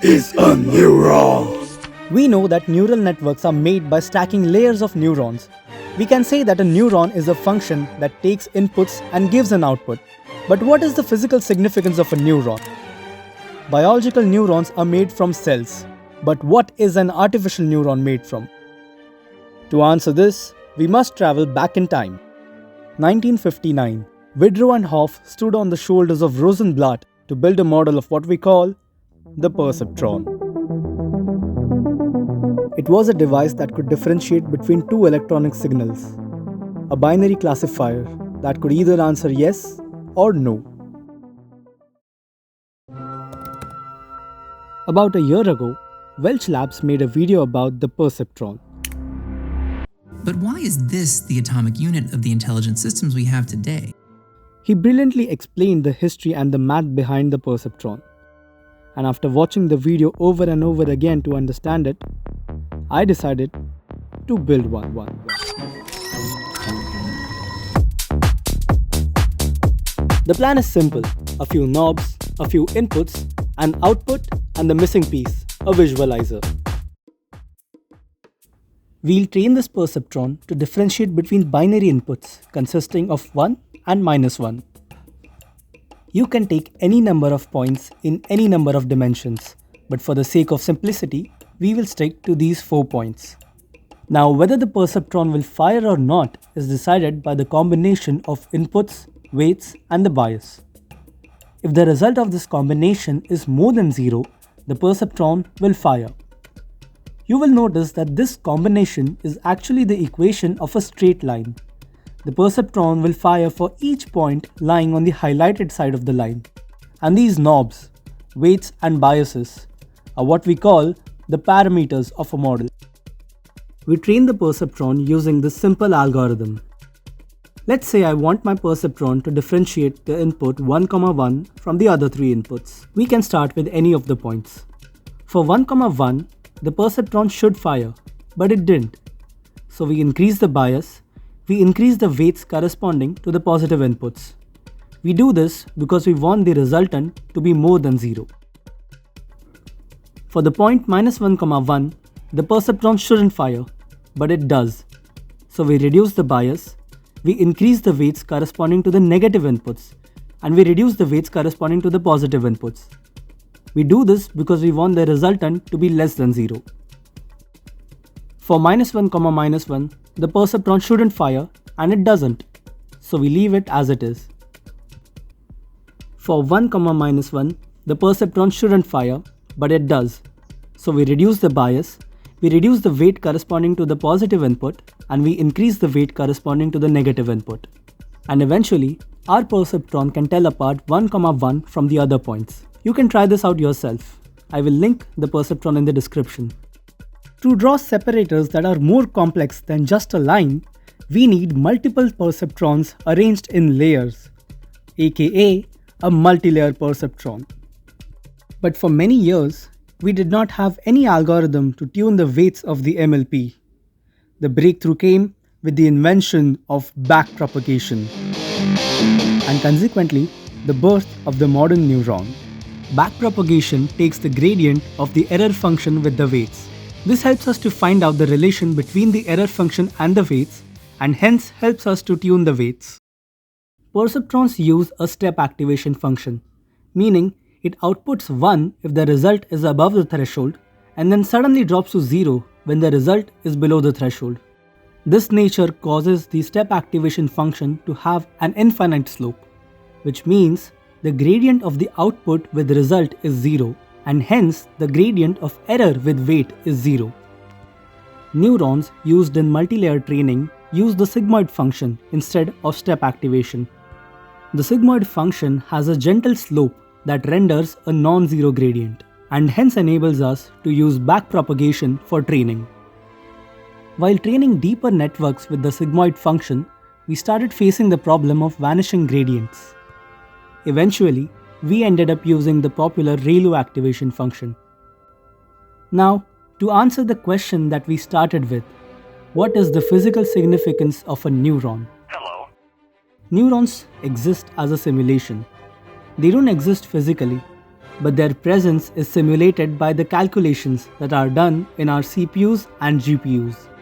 is a neuron? We know that neural networks are made by stacking layers of neurons. We can say that a neuron is a function that takes inputs and gives an output. But what is the physical significance of a neuron? Biological neurons are made from cells. But what is an artificial neuron made from? To answer this, we must travel back in time. 1959, Widrow and Hoff stood on the shoulders of Rosenblatt to build a model of what we call the perceptron. It was a device that could differentiate between two electronic signals, a binary classifier that could either answer yes or no. About a year ago, Welch Labs made a video about the perceptron. But why is this the atomic unit of the intelligent systems we have today? He brilliantly explained the history and the math behind the perceptron. And after watching the video over and over again to understand it, I decided to build one. The plan is simple: a few knobs, a few inputs, an output, and the missing piece, a visualizer. We'll train this perceptron to differentiate between binary inputs consisting of 1 and -1. You can take any number of points in any number of dimensions, but for the sake of simplicity, we will stick to these 4 points. Now, whether the perceptron will fire or not is decided by the combination of inputs, weights, and the bias. If the result of this combination is more than 0, the perceptron will fire. You will notice that this combination is actually the equation of a straight line. The perceptron will fire for each point lying on the highlighted side of the line. And these knobs, weights, and biases are what we call the parameters of a model. We train the perceptron using this simple algorithm. Let's say I want my perceptron to differentiate the input 1,1 from the other 3 inputs. We can start with any of the points. For 1,1, the perceptron should fire, but it didn't. So we increase the bias, we increase the weights corresponding to the positive inputs. We do this because we want the resultant to be more than 0. For the point -1,1, the perceptron shouldn't fire, but it does. So we reduce the bias, we increase the weights corresponding to the negative inputs, and we reduce the weights corresponding to the positive inputs. We do this because we want the resultant to be less than 0. For -1, the perceptron shouldn't fire, and it doesn't, so we leave it as it is. For 1, the perceptron shouldn't fire, but it does, so we reduce the bias, we reduce the weight corresponding to the positive input, and we increase the weight corresponding to the negative input. And eventually, our perceptron can tell apart 1, from the other points. You can try this out yourself. I will link the perceptron in the description. To draw separators that are more complex than just a line, we need multiple perceptrons arranged in layers, aka a multilayer perceptron. But for many years, we did not have any algorithm to tune the weights of the MLP. The breakthrough came with the invention of backpropagation, and consequently, the birth of the modern neuron. Backpropagation takes the gradient of the error function with the weights. This helps us to find out the relation between the error function and the weights, and hence helps us to tune the weights. Perceptrons use a step activation function, meaning it outputs 1 if the result is above the threshold, and then suddenly drops to 0 when the result is below the threshold. This nature causes the step activation function to have an infinite slope, which means the gradient of the output with result is 0, and hence the gradient of error with weight is 0. Neurons used in multilayer training use the sigmoid function instead of step activation. The sigmoid function has a gentle slope that renders a non-zero gradient, and hence enables us to use backpropagation for training. While training deeper networks with the sigmoid function, we started facing the problem of vanishing gradients. Eventually, we ended up using the popular ReLU activation function. Now, to answer the question that we started with, what is the physical significance of a neuron? Hello. Neurons exist as a simulation. They don't exist physically. but their presence is simulated by the calculations that are done in our CPUs and GPUs.